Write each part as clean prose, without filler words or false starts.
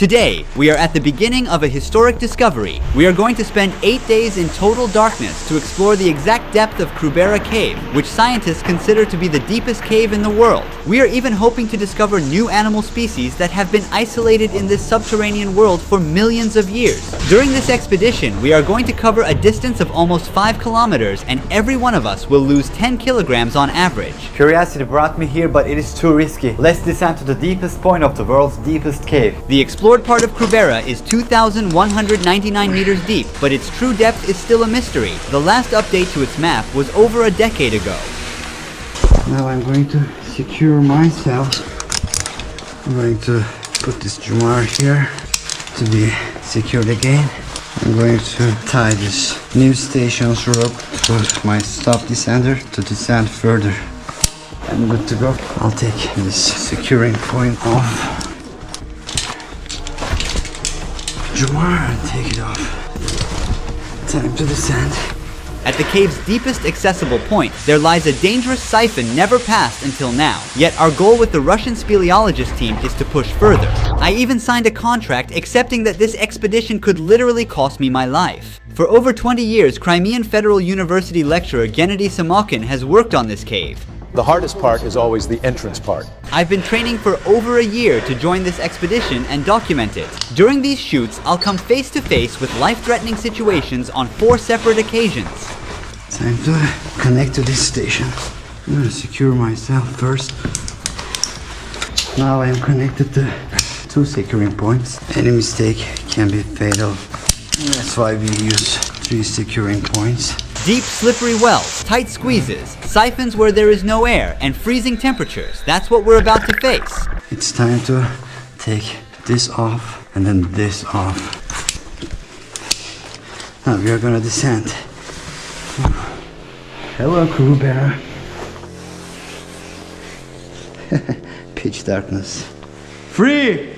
Today, we are at the beginning of a historic discovery. We are going to spend 8 days in total darkness to explore the exact depth of Krubera Cave, which scientists consider to be the deepest cave in the world. We are even hoping to discover new animal species that have been isolated in this subterranean world for millions of years. During this expedition, we are going to cover a distance of almost 5 kilometers, and every one of us will lose 10 kilograms on average. Curiosity brought me here, but it is too risky. Let's descend to the deepest point of the world's deepest cave. The explored part of Krubera is 2,199 meters deep, but its true depth is still a mystery. The last update to its map was over a decade ago. Now I'm going to secure myself. I'm going to put this Jumar here to be secured again. I'm going to tie this new station's rope to my stop descender to descend further. I'm good to go. I'll take this securing point off. Jumar, and take it off. Time to descend. At the cave's deepest accessible point, there lies a dangerous siphon never passed until now. Yet our goal with the Russian speleologist team is to push further. I even signed a contract accepting that this expedition could literally cost me my life. For over 20 years, Crimean Federal University lecturer Gennady Samokin has worked on this cave. The hardest part is always the entrance part. I've been training for over a year to join this expedition and document it. During these shoots, I'll come face to face with life-threatening situations on 4 separate occasions. Time to connect to this station. I'm gonna secure myself first. Now I'm connected to 2 securing points. Any mistake can be fatal. That's why we use 3 securing points. Deep, slippery wells, tight squeezes, siphons where there is no air, and freezing temperatures. That's what we're about to face. It's time to take this off and then this off. Now we are gonna descend. Hello, Krubera. Pitch darkness. Free!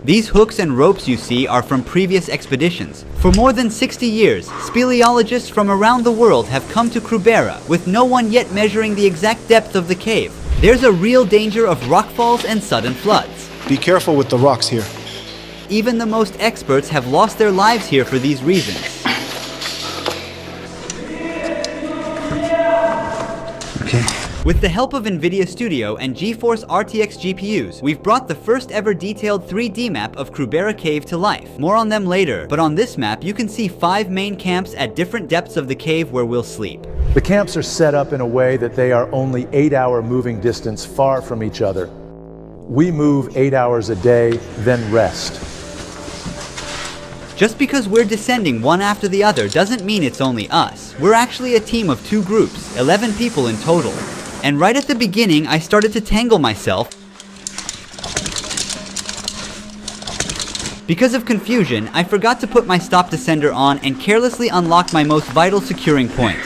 These hooks and ropes you see are from previous expeditions. For more than 60 years, speleologists from around the world have come to Krubera, with no one yet measuring the exact depth of the cave. There's a real danger of rockfalls and sudden floods. Be careful with the rocks here. Even the most experts have lost their lives here for these reasons. Okay. With the help of NVIDIA Studio and GeForce RTX GPUs, we've brought the first ever detailed 3D map of Krubera Cave to life. More on them later, but on this map you can see 5 main camps at different depths of the cave where we'll sleep. The camps are set up in a way that they are only 8-hour moving distance far from each other. We move 8 hours a day, then rest. Just because we're descending one after the other doesn't mean it's only us. We're actually a team of 2 groups, 11 people in total. And right at the beginning, I started to tangle myself. Because of confusion, I forgot to put my stop descender on and carelessly unlocked my most vital securing point.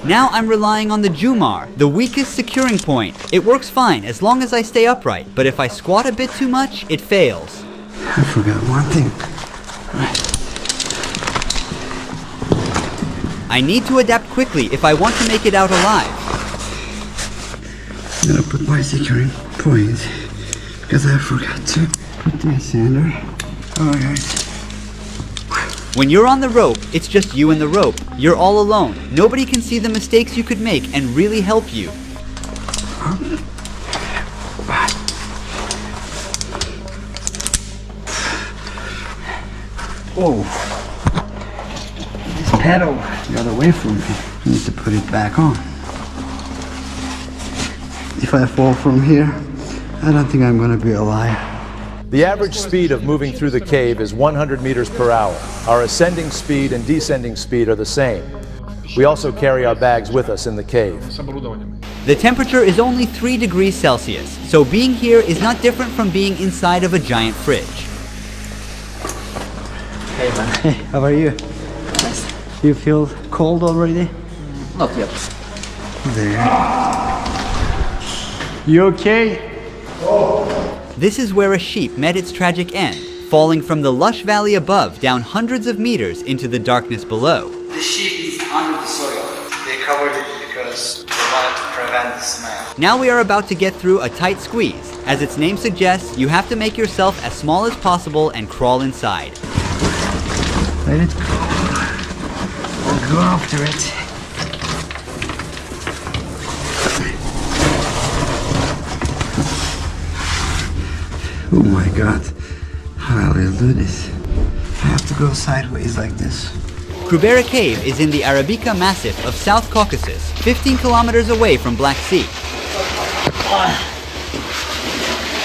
Now I'm relying on the Jumar, the weakest securing point. It works fine as long as I stay upright, but if I squat a bit too much, it fails. I forgot one thing. I need to adapt quickly if I want to make it out alive. I'm gonna put my securing point because I forgot to put the sander. Alright. When you're on the rope, it's just you and the rope. You're all alone. Nobody can see the mistakes you could make and really help you. Oh. This pedal got away from me. I need to put it back on. If I fall from here, I don't think I'm gonna be alive. The average speed of moving through the cave is 100 meters per hour. Our ascending speed and descending speed are the same. We also carry our bags with us in the cave. The temperature is only 3 degrees Celsius, so being here is not different from being inside of a giant fridge. Hey man. Hey, how are you? You feel cold already? Not yet. There. You okay? This is where a sheep met its tragic end, falling from the lush valley above down hundreds of meters into the darkness below. The sheep is under the soil. They covered it because they wanted to prevent the smell. Now we are about to get through a tight squeeze. As its name suggests, you have to make yourself as small as possible and crawl inside. Let it go. I'll go after it. Oh my god. How will I do this? I have to go sideways like this. Krubera Cave is in the Arabica Massif of South Caucasus, 15 kilometers away from Black Sea.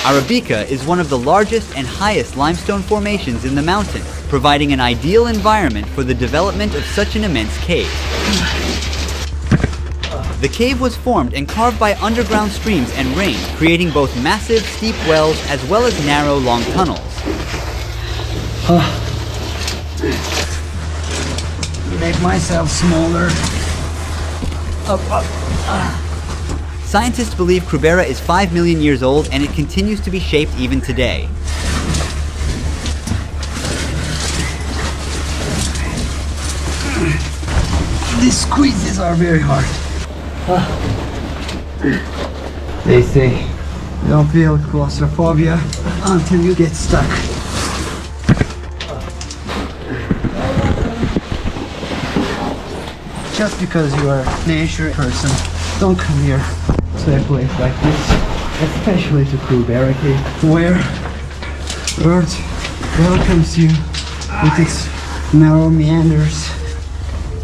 Arabica is one of the largest and highest limestone formations in the mountains, providing an ideal environment for the development of such an immense cave. The cave was formed and carved by underground streams and rain, creating both massive, steep wells as well as narrow, long tunnels. Make myself smaller. Scientists believe Krubera is 5 million years old and it continues to be shaped even today. These squeezes are very hard. They say don't feel claustrophobia until you get stuck. Just because you are a nature person, don't come here to a place like this, especially to Krubera Cave, where Earth welcomes you with its narrow meanders.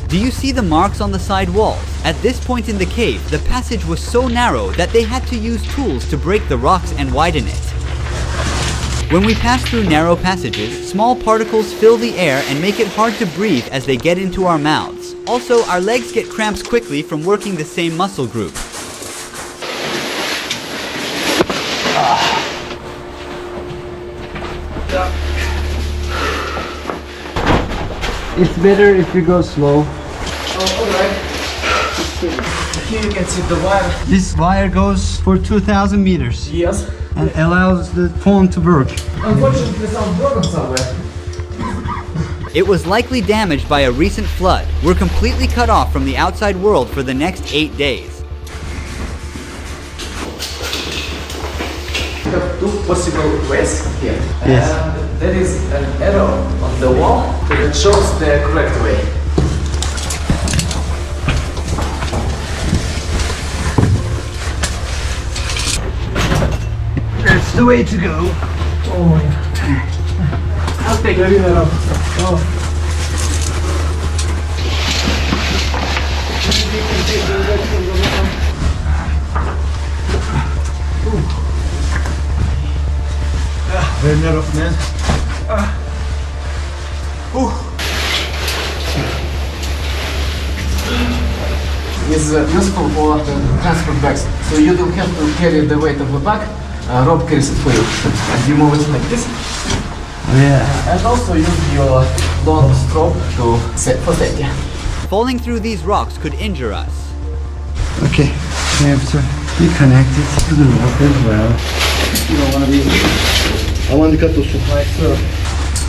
Do you see the marks on the side walls? At this point in the cave, the passage was so narrow that they had to use tools to break the rocks and widen it. When we pass through narrow passages, small particles fill the air and make it hard to breathe as they get into our mouths. Also, our legs get cramps quickly from working the same muscle group. It's better if you go slow. Here you can see the wire. This wire goes for 2,000 meters Yes. and allows the phone to work. Unfortunately, some broken somewhere. It was likely damaged by a recent flood. We're completely cut off from the outside world for the next 8 days. We have two possible ways here. Yes. And there is an arrow on the wall that shows the correct way. That's the way to go. Oh, yeah. I'll take the arrow. Oh. Very narrow, man. Is useful for transport bags. So you don't have to carry the weight of the bag. Rope carries it for you. And you move it like this. Yeah. And also use your long stroke to set for safety. Falling through these rocks could injure us. Okay, we have to be connected to the rope as well. You don't want to be here. I want to cut the hook like so.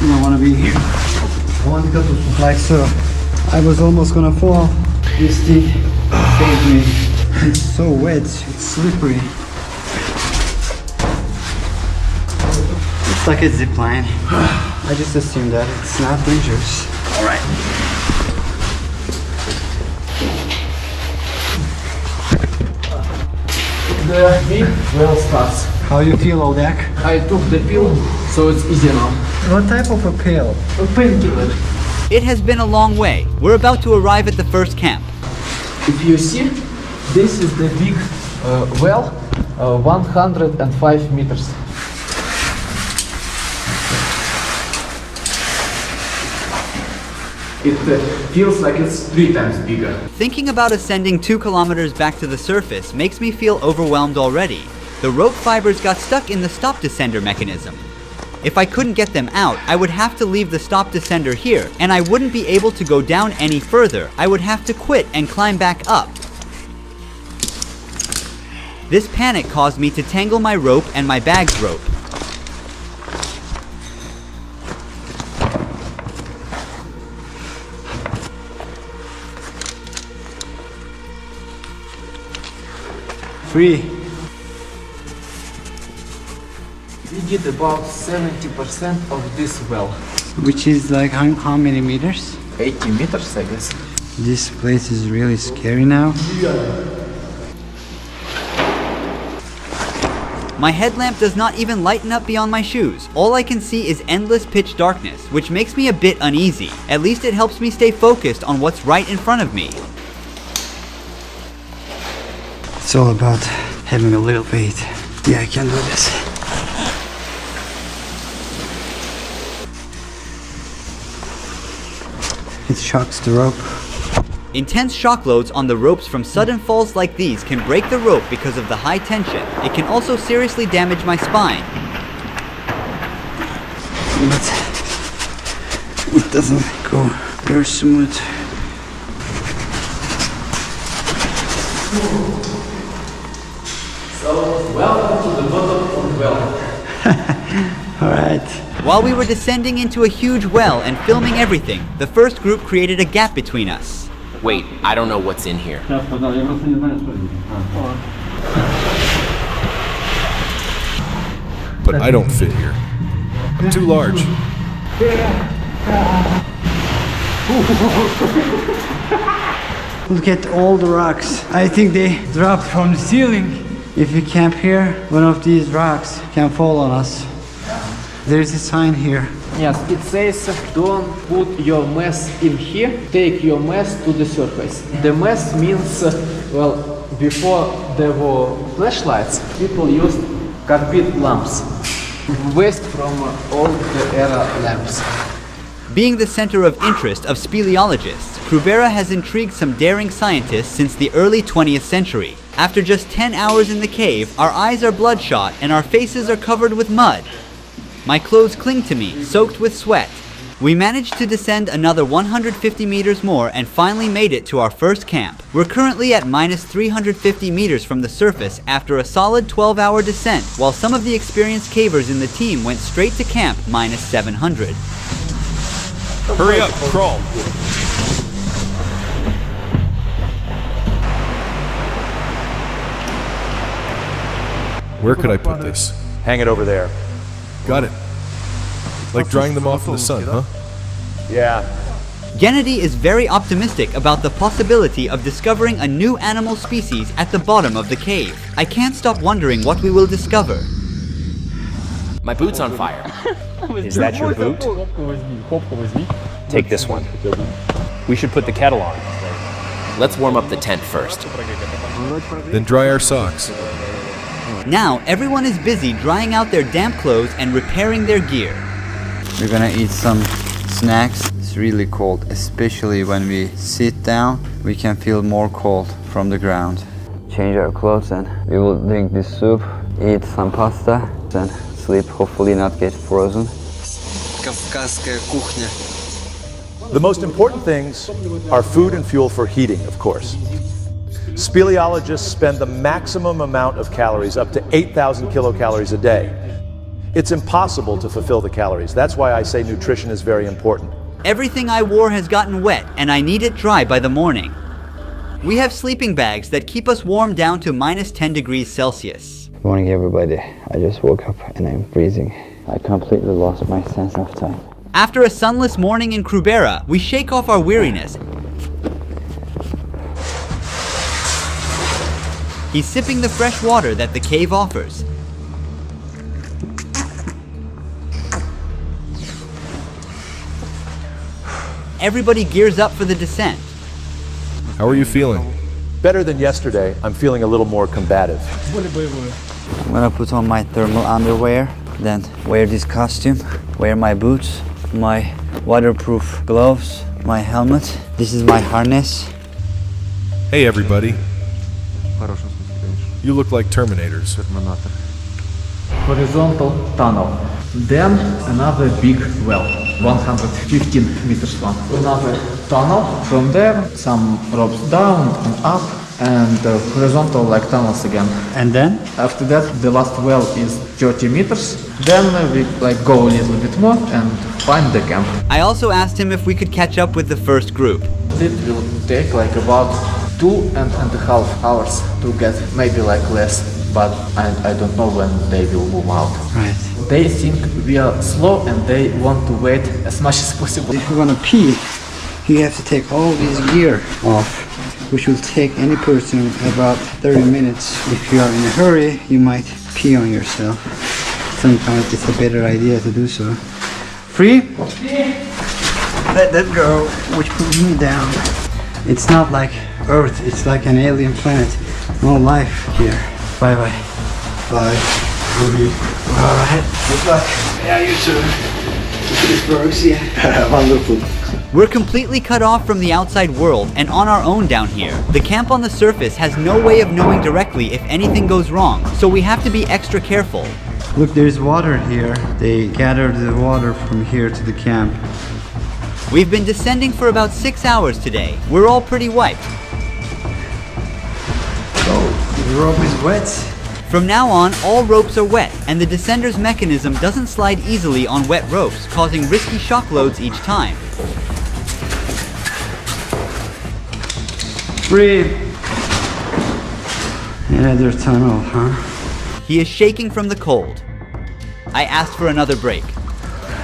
You don't want to be here. I want to cut the hook like so. I was almost gonna fall. This thing saved me. It's so wet, it's slippery. It's like a zip line. I just assumed that it's not dangerous. Alright. The big well starts. How you feel, Odak? I took the pill, so it's easy now. What type of a pill? A painkiller. It has been a long way. We're about to arrive at the first camp. If you see, this is the big well, 105 meters. It feels like it's 3 times bigger. Thinking about ascending 2 kilometers back to the surface makes me feel overwhelmed already. The rope fibers got stuck in the stop descender mechanism. If I couldn't get them out, I would have to leave the stop descender here, and I wouldn't be able to go down any further. I would have to quit and climb back up. This panic caused me to tangle my rope and my bag's rope. Free. We did about 70% of this well. Which is like how many meters? 80 meters, I guess. This place is really scary now. My headlamp does not even lighten up beyond my shoes. All I can see is endless pitch darkness, which makes me a bit uneasy. At least it helps me stay focused on what's right in front of me. It's all about having a little faith. Yeah, I can do this. It shocks the rope. Intense shock loads on the ropes from sudden falls like these can break the rope because of the high tension. It can also seriously damage my spine. But it doesn't go very smooth. So, welcome to the bottom of the well. Alright. While we were descending into a huge well and filming everything, the first group created a gap between us. Wait, I don't know what's in here. But I don't fit here. I'm too large. Look at all the rocks. I think they dropped from the ceiling. If we camp here, one of these rocks can fall on us. There's a sign here. Yes, it says don't put your mess in here, take your mess to the surface. The mess means, well, before there were flashlights, people used carpet lamps. Waste from old era lamps. Being the center of interest of speleologists, Krubera has intrigued some daring scientists since the early 20th century. After just 10 hours in the cave, our eyes are bloodshot and our faces are covered with mud. My clothes cling to me, soaked with sweat. We managed to descend another 150 meters more and finally made it to our first camp. We're currently at minus 350 meters from the surface after a solid 12-hour descent, while some of the experienced cavers in the team went straight to camp minus 700. Hurry up, crawl. Where could I put this? Hang it over there. Got it. Like drying them off in the sun, huh? Yeah. Gennady is very optimistic about the possibility of discovering a new animal species at the bottom of the cave. I can't stop wondering what we will discover. My boot's on fire. Is that your boot? Take this one. We should put the kettle on. Let's warm up the tent first. Then dry our socks. Now, everyone is busy drying out their damp clothes and repairing their gear. We're gonna eat some snacks. It's really cold, especially when we sit down. We can feel more cold from the ground. Change our clothes and we will drink this soup, eat some pasta, and sleep, hopefully not get frozen. Кавказская кухня. The most important things are food and fuel for heating, of course. Speleologists spend the maximum amount of calories, up to 8,000 kilocalories a day. It's impossible to fulfill the calories. That's why I say nutrition is very important. Everything I wore has gotten wet and I need it dry by the morning. We have sleeping bags that keep us warm down to minus 10 degrees Celsius. Good morning, everybody. I just woke up and I'm freezing. I completely lost my sense of time. After a sunless morning in Krubera, we shake off our weariness. He's sipping the fresh water that the cave offers. Everybody gears up for the descent. How are you feeling? Better than yesterday, I'm feeling a little more combative. I'm gonna put on my thermal underwear, then wear this costume, wear my boots, my waterproof gloves, my helmet. This is my harness. Hey everybody. You look like Terminators. Horizontal tunnel. Then another big well, 115 meters long. Another tunnel. From there, some ropes down and up, and horizontal like tunnels again. And then? After that, the last well is 30 meters. Then we go a little bit more and find the camp. I also asked him if we could catch up with the first group. It will take about 2.5 hours to get, maybe less, but I don't know when they will move out. Right. they think we are slow and they want to wait as much as possible. If you want to pee, you have to take all this gear off, which will take any person about 30 minutes. If you are in a hurry, you might pee on yourself. Sometimes it's a better idea to do so. Free? Let that go, which pulls me down. It's not like Earth, it's like an alien planet. No life here. Bye bye. Bye. Ruhi. Alright, good luck. Yeah, you too. This works, yeah. Wonderful. We're completely cut off from the outside world and on our own down here. The camp on the surface has no way of knowing directly if anything goes wrong, so we have to be extra careful. Look, there's water here. They gathered the water from here to the camp. We've been descending for about 6 hours today. We're all pretty wiped. Oh, the rope is wet. From now on, all ropes are wet, and the descender's mechanism doesn't slide easily on wet ropes, causing risky shock loads each time. Breathe. Another tunnel, huh? He is shaking from the cold. I asked for another break.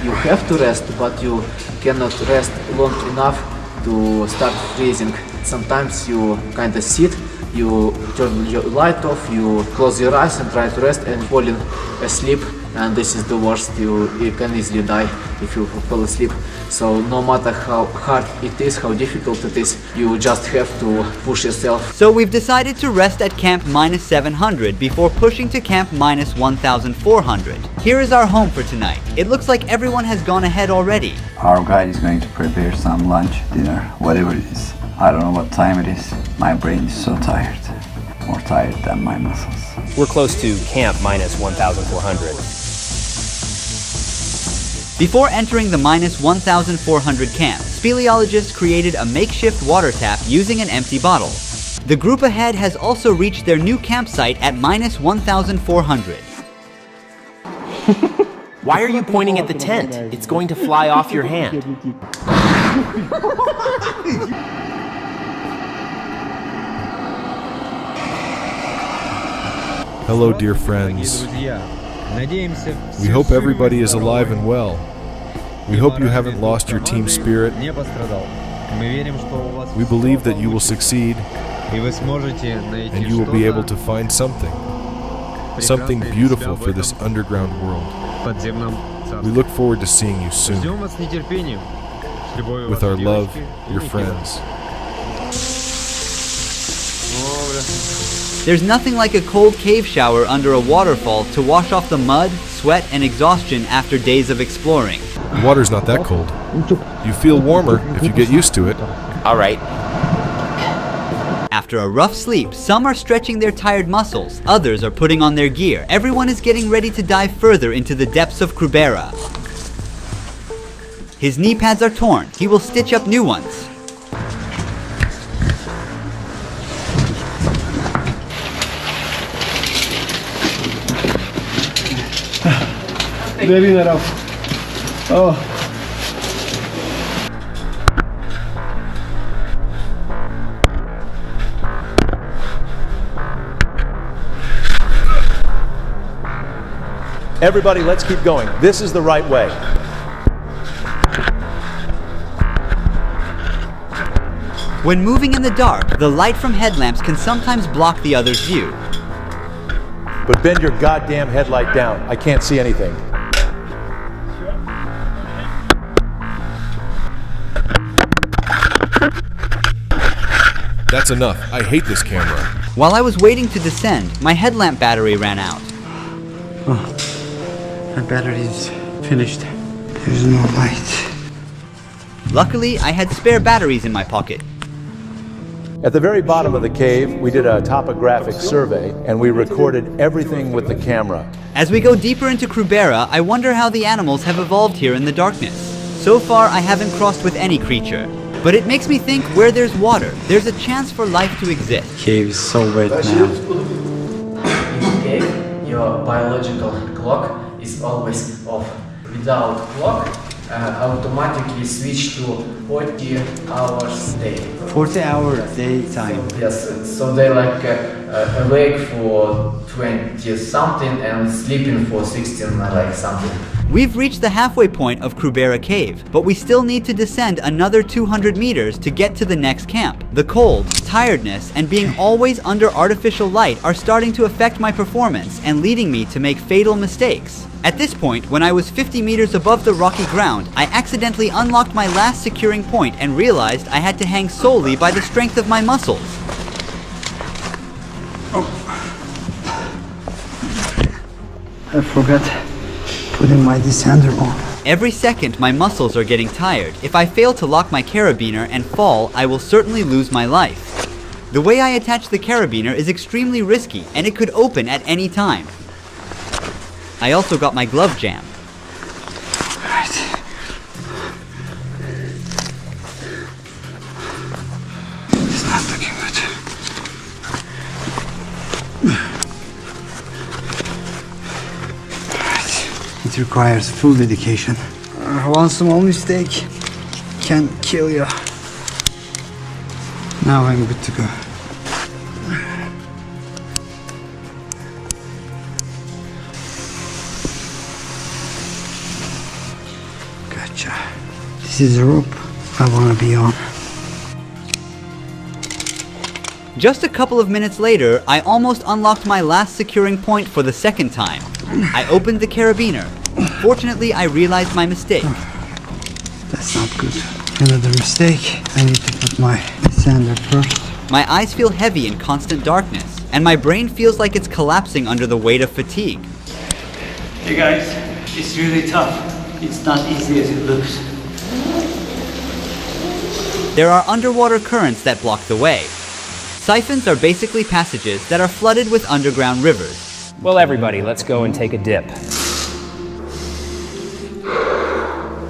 You have to rest, but you cannot rest long enough to start freezing. Sometimes you kind of sit, you turn your light off, you close your eyes and try to rest and falling asleep, and this is the worst. You can easily die if you fall asleep. So no matter how hard it is, how difficult it is, you just have to push yourself. So we've decided to rest at camp -700 before pushing to camp -1400. Here is our home for tonight. It looks like everyone has gone ahead already. Our guide is going to prepare some lunch, dinner, whatever it is. I don't know what time it is. My brain is so tired. More tired than my muscles. We're close to camp -1400. Before entering the -1400 camp, speleologists created a makeshift water tap using an empty bottle. The group ahead has also reached their new campsite at -1400. Why are you pointing at the tent? It's going to fly off your hand. Hello, dear friends. We hope everybody is alive and well. We hope you haven't lost your team spirit. We believe that you will succeed and you will be able to find something beautiful for this underground world. We look forward to seeing you soon. With our love, your friends. There's nothing like a cold cave shower under a waterfall to wash off the mud, sweat, and exhaustion after days of exploring. The water's not that cold. You feel warmer if you get used to it. All right. After a rough sleep, some are stretching their tired muscles, others are putting on their gear. Everyone is getting ready to dive further into the depths of Krubera. His knee pads are torn. He will stitch up new ones. Oh. Everybody, let's keep going. This is the right way. When moving in the dark, the light from headlamps can sometimes block the other's view. But bend your goddamn headlight down. I can't see anything. That's enough. I hate this camera. While I was waiting to descend, my headlamp battery ran out. Oh, my battery is finished. There's no light. Luckily, I had spare batteries in my pocket. At the very bottom of the cave, we did a topographic survey and we recorded everything with the camera. As we go deeper into Krubera, I wonder how the animals have evolved here in the darkness. So far, I haven't crossed with any creature. But it makes me think where there's water, there's a chance for life to exist. Cave is so wet now. In the cave, your biological clock is always off. Without clock, automatically switch to 40 hours day. 40 hour daytime. Yes, so they like awake for 20 something and sleeping for 16 like something. We've reached the halfway point of Krubera Cave, but we still need to descend another 200 meters to get to the next camp. The cold, tiredness, and being always under artificial light are starting to affect my performance and leading me to make fatal mistakes. At this point, when I was 50 meters above the rocky ground, I accidentally unlocked my last securing point and realized I had to hang solely by the strength of my muscles. I forgot putting my descender on. Every second my muscles are getting tired. If I fail to lock my carabiner and fall, I will certainly lose my life. The way I attach the carabiner is extremely risky and it could open at any time. I also got my glove jammed. Right. It's not looking good. It requires full dedication. One small mistake can kill you. Now I'm good to go. Gotcha. This is the rope I want to be on. Just a couple of minutes later, I almost unlocked my last securing point for the second time. I opened the carabiner. Fortunately, I realized my mistake. That's not good. Another mistake. I need to put my descender first. My eyes feel heavy in constant darkness, and my brain feels like it's collapsing under the weight of fatigue. Hey guys, it's really tough. It's not easy as it looks. There are underwater currents that block the way. Siphons are basically passages that are flooded with underground rivers. Well, everybody, let's go and take a dip.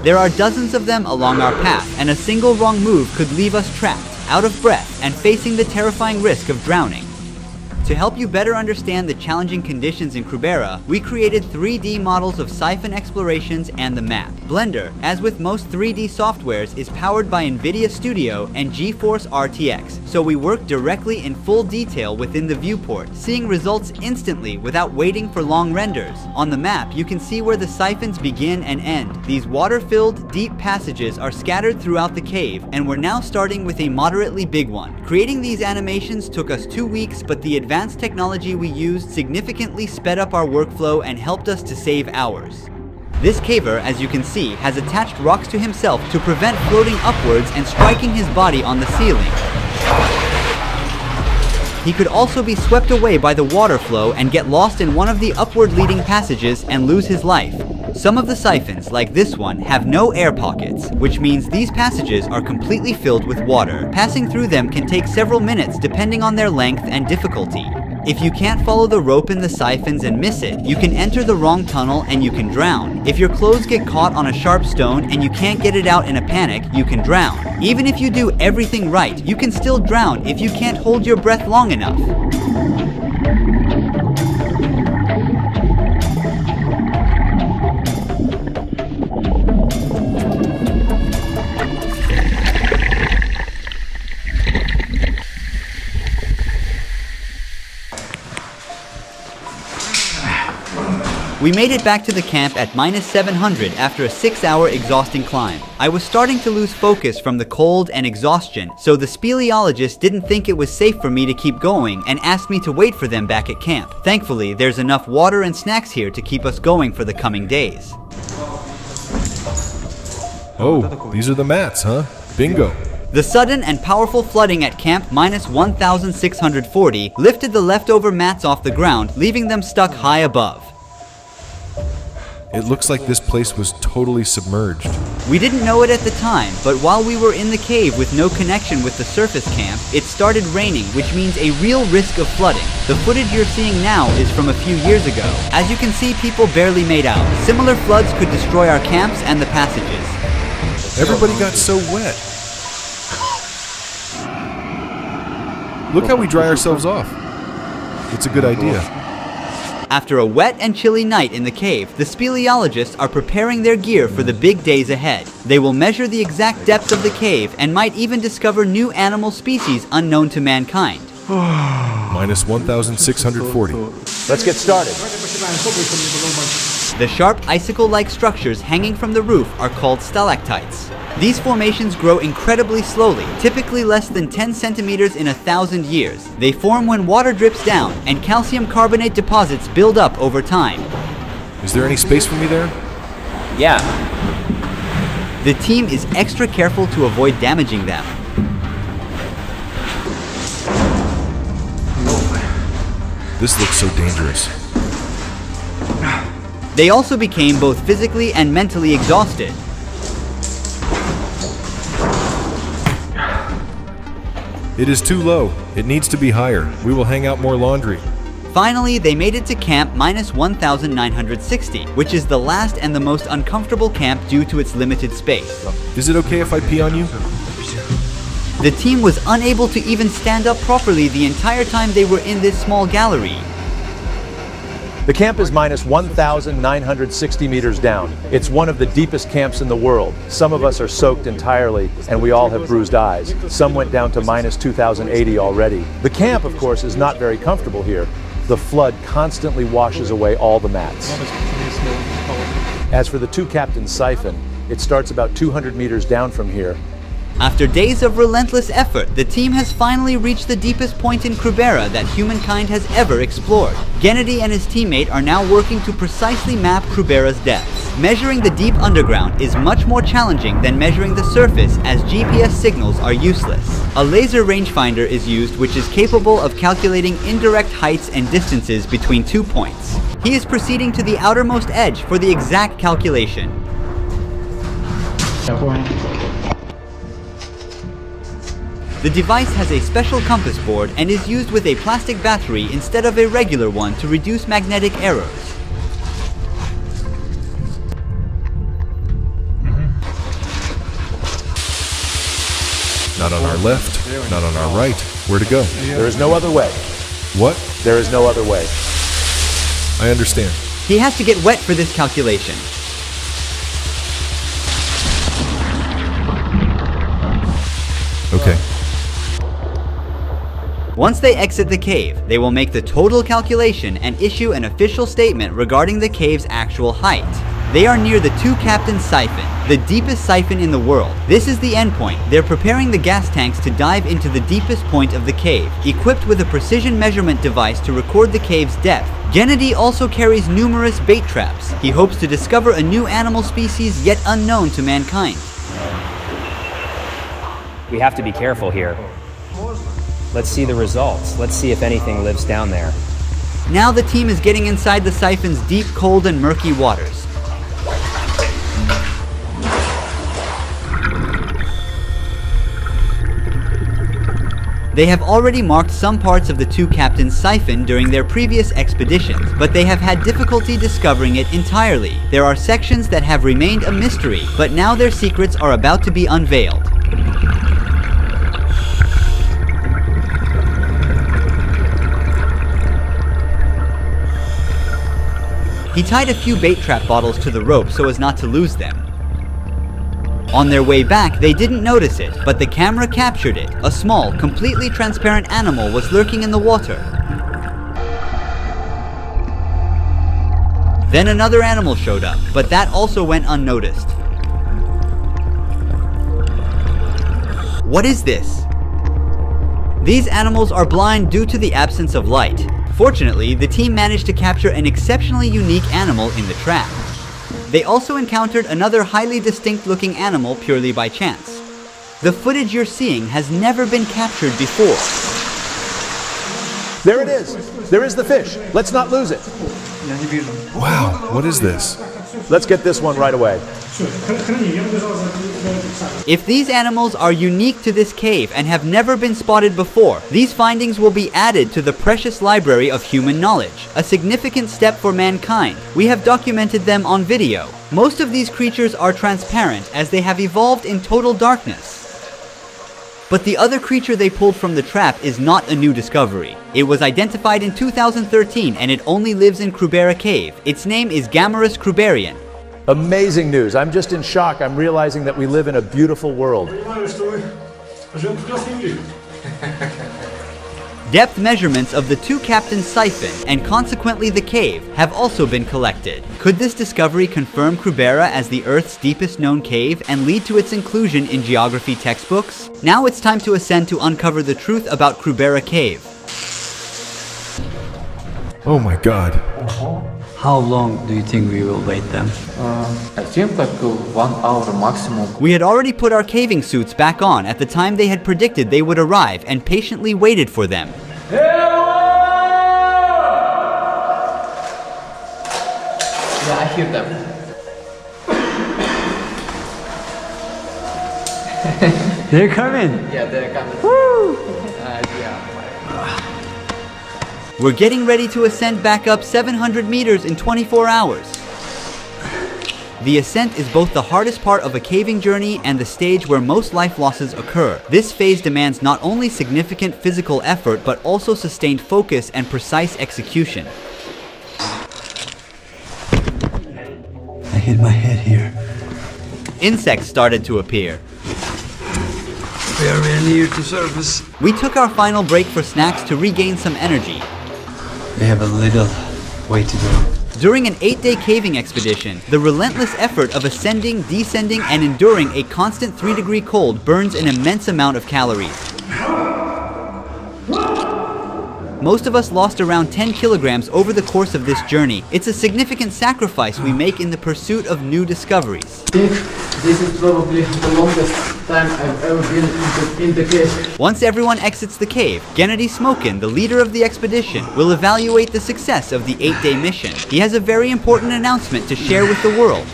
There are dozens of them along our path, and a single wrong move could leave us trapped, out of breath, and facing the terrifying risk of drowning. To help you better understand the challenging conditions in Krubera, we created 3D models of siphon explorations and the map. Blender, as with most 3D softwares, is powered by NVIDIA Studio and GeForce RTX, so we work directly in full detail within the viewport, seeing results instantly without waiting for long renders. On the map, you can see where the siphons begin and end. These water-filled, deep passages are scattered throughout the cave, and we're now starting with a moderately big one. Creating these animations took us 2 weeks, but the advanced technology we used significantly sped up our workflow and helped us to save hours. This caver, as you can see, has attached rocks to himself to prevent floating upwards and striking his body on the ceiling. He could also be swept away by the water flow and get lost in one of the upward leading passages and lose his life. Some of the siphons, like this one, have no air pockets, which means these passages are completely filled with water. Passing through them can take several minutes depending on their length and difficulty. If you can't follow the rope in the siphons and miss it, you can enter the wrong tunnel and you can drown. If your clothes get caught on a sharp stone and you can't get it out in a panic, you can drown. Even if you do everything right, you can still drown if you can't hold your breath long enough. We made it back to the camp at -700 after a 6-hour exhausting climb. I was starting to lose focus from the cold and exhaustion, so the speleologist didn't think it was safe for me to keep going and asked me to wait for them back at camp. Thankfully, there's enough water and snacks here to keep us going for the coming days. Oh, these are the mats, huh? Bingo. The sudden and powerful flooding at camp -1640 lifted the leftover mats off the ground, leaving them stuck high above. It looks like this place was totally submerged. We didn't know it at the time, but while we were in the cave with no connection with the surface camp, it started raining, which means a real risk of flooding. The footage you're seeing now is from a few years ago. As you can see, people barely made out. Similar floods could destroy our camps and the passages. Everybody got so wet. Look how we dry ourselves off. It's a good idea. After a wet and chilly night in the cave, the speleologists are preparing their gear for the big days ahead. They will measure the exact depth of the cave and might even discover new animal species unknown to mankind. Minus 1,640. Let's get started. The sharp icicle-like structures hanging from the roof are called stalactites. These formations grow incredibly slowly, typically less than 10 centimeters in 1,000 years. They form when water drips down and calcium carbonate deposits build up over time. Is there any space for me there? Yeah. The team is extra careful to avoid damaging them. This looks so dangerous. They also became both physically and mentally exhausted. It is too low. It needs to be higher. We will hang out more laundry. Finally, they made it to camp minus 1,960, which is the last and the most uncomfortable camp due to its limited space. Is it okay if I pee on you? The team was unable to even stand up properly the entire time they were in this small gallery. The camp is minus 1,960 meters down. It's one of the deepest camps in the world. Some of us are soaked entirely, and we all have bruised eyes. Some went down to minus 2,080 already. The camp, of course, is not very comfortable here. The flood constantly washes away all the mats. As for the two captains' siphon, it starts about 200 meters down from here. After days of relentless effort, the team has finally reached the deepest point in Krubera that humankind has ever explored. Gennady and his teammate are now working to precisely map Krubera's depths. Measuring the deep underground is much more challenging than measuring the surface, as GPS signals are useless. A laser rangefinder is used, which is capable of calculating indirect heights and distances between 2 points. He is proceeding to the outermost edge for the exact calculation. The device has a special compass board and is used with a plastic battery instead of a regular one to reduce magnetic errors. Not on our left, not on our right. Where to go? There is no other way. What? There is no other way. I understand. He has to get wet for this calculation. Okay. Once they exit the cave, they will make the total calculation and issue an official statement regarding the cave's actual height. They are near the two captains' siphon, the deepest siphon in the world. This is the endpoint. They're preparing the gas tanks to dive into the deepest point of the cave, equipped with a precision measurement device to record the cave's depth. Gennady also carries numerous bait traps. He hopes to discover a new animal species yet unknown to mankind. We have to be careful here. Let's see the results. Let's see if anything lives down there. Now the team is getting inside the siphon's deep, cold, and murky waters. They have already marked some parts of the two captains' siphon during their previous expeditions, but they have had difficulty discovering it entirely. There are sections that have remained a mystery, but now their secrets are about to be unveiled. He tied a few bait trap bottles to the rope so as not to lose them. On their way back, they didn't notice it, but the camera captured it. A small, completely transparent animal was lurking in the water. Then another animal showed up, but that also went unnoticed. What is this? These animals are blind due to the absence of light. Fortunately, the team managed to capture an exceptionally unique animal in the trap. They also encountered another highly distinct-looking animal purely by chance. The footage you're seeing has never been captured before. There it is. There is the fish. Let's not lose it. Wow, what is this? Let's get this one right away. If these animals are unique to this cave and have never been spotted before, these findings will be added to the precious library of human knowledge, a significant step for mankind. We have documented them on video. Most of these creatures are transparent as they have evolved in total darkness. But the other creature they pulled from the trap is not a new discovery. It was identified in 2013 and it only lives in Krubera Cave. Its name is Gammarus kruberian. Amazing news. I'm just in shock. I'm realizing that we live in a beautiful world. Depth measurements of the two captains' siphon, and consequently the cave, have also been collected. Could this discovery confirm Krubera as the Earth's deepest known cave and lead to its inclusion in geography textbooks? Now it's time to ascend to uncover the truth about Krubera Cave. Oh my god. How long do you think we will wait then? I think like 1 hour maximum. We had already put our caving suits back on at the time they had predicted they would arrive and patiently waited for them. Yeah, I hear them. They're coming! Yeah, they're coming. We're getting ready to ascend back up 700 meters in 24 hours. The ascent is both the hardest part of a caving journey and the stage where most life losses occur. This phase demands not only significant physical effort, but also sustained focus and precise execution. I hit my head here. Insects started to appear. We are very near to surface. We took our final break for snacks to regain some energy. We have a little way to go. During an 8-day caving expedition, the relentless effort of ascending, descending, and enduring a constant 3-degree cold burns an immense amount of calories. Most of us lost around 10 kilograms over the course of this journey. It's a significant sacrifice we make in the pursuit of new discoveries. This is probably the longest time I've ever been in the cave. Once everyone exits the cave, Gennady Smokin, the leader of the expedition, will evaluate the success of the 8-day mission. He has a very important announcement to share with the world.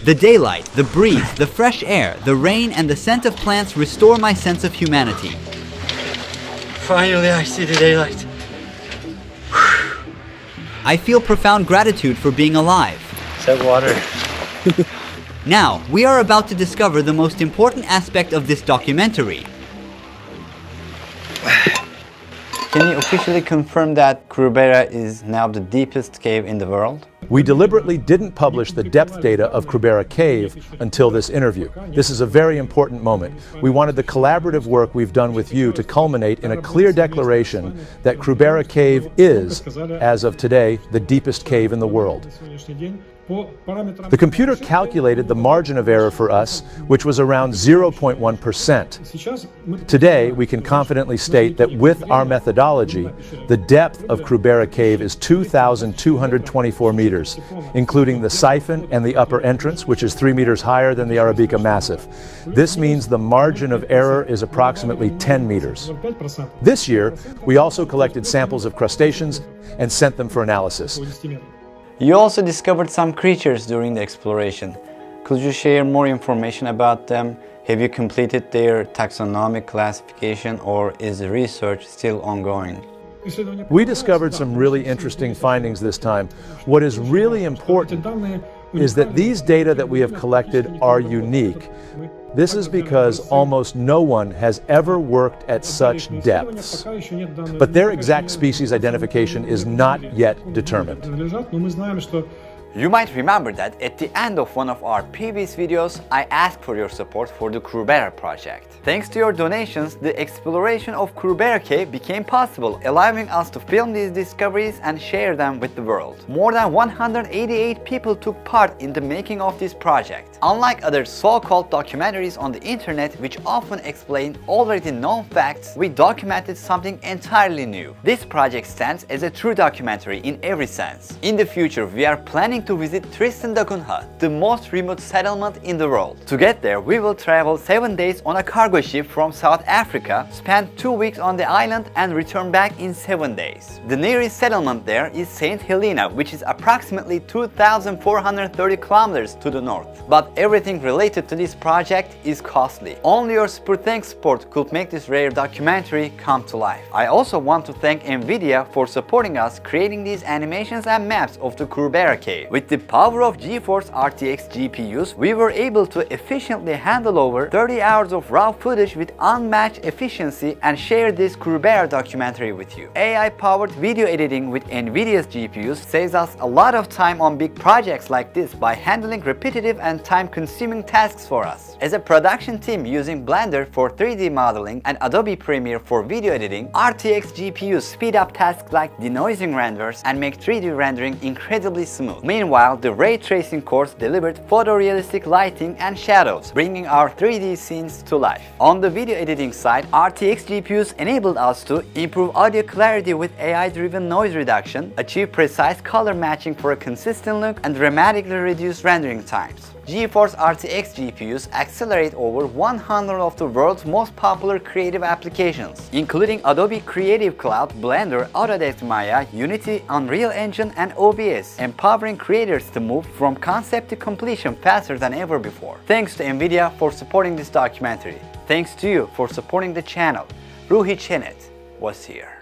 The daylight, the breeze, the fresh air, the rain, and the scent of plants restore my sense of humanity. Finally, I see the daylight. I feel profound gratitude for being alive. Is that water? Now, we are about to discover the most important aspect of this documentary. Can you officially confirm that Krubera is now the deepest cave in the world? We deliberately didn't publish the depth data of Krubera Cave until this interview. This is a very important moment. We wanted the collaborative work we've done with you to culminate in a clear declaration that Krubera Cave is, as of today, the deepest cave in the world. The computer calculated the margin of error for us, which was around 0.1%. Today, we can confidently state that with our methodology, the depth of Krubera Cave is 2,224 meters, including the siphon and the upper entrance, which is 3 meters higher than the Arabica Massif. This means the margin of error is approximately 10 meters. This year, we also collected samples of crustaceans and sent them for analysis. You also discovered some creatures during the exploration. Could you share more information about them? Have you completed their taxonomic classification, or is the research still ongoing? We discovered some really interesting findings this time. What is really important is that these data that we have collected are unique. This is because almost no one has ever worked at such depths. But their exact species identification is not yet determined. You might remember that at the end of one of our previous videos, I asked for your support for the Krubera project. Thanks to your donations, the exploration of Krubera Cave became possible, allowing us to film these discoveries and share them with the world. More than 188 people took part in the making of this project. Unlike other so-called documentaries on the internet, which often explain already known facts, we documented something entirely new. This project stands as a true documentary in every sense. In the future, we are planning to visit Tristan da Cunha, the most remote settlement in the world. To get there, we will travel 7 days on a cargo ship from South Africa, spend 2 weeks on the island, and return back in 7 days. The nearest settlement there is St. Helena, which is approximately 2,430 kilometers to the north. But everything related to this project is costly. Only your super thanks support could make this rare documentary come to life. I also want to thank NVIDIA for supporting us creating these animations and maps of the Krubera Cave. With the power of GeForce RTX GPUs, we were able to efficiently handle over 30 hours of raw footage with unmatched efficiency and share this Krubera documentary with you. AI-powered video editing with NVIDIA's GPUs saves us a lot of time on big projects like this by handling repetitive and time-consuming tasks for us. As a production team using Blender for 3D modeling and Adobe Premiere for video editing, RTX GPUs speed up tasks like denoising renders and make 3D rendering incredibly smooth. Meanwhile, the ray tracing cores delivered photorealistic lighting and shadows, bringing our 3D scenes to life. On the video editing side, RTX GPUs enabled us to improve audio clarity with AI-driven noise reduction, achieve precise color matching for a consistent look, and dramatically reduce rendering times. GeForce RTX GPUs accelerate over 100 of the world's most popular creative applications, including Adobe Creative Cloud, Blender, Autodesk Maya, Unity, Unreal Engine, and OBS, empowering creators to move from concept to completion faster than ever before. Thanks to NVIDIA for supporting this documentary. Thanks to you for supporting the channel. Ruhi Çenet was here.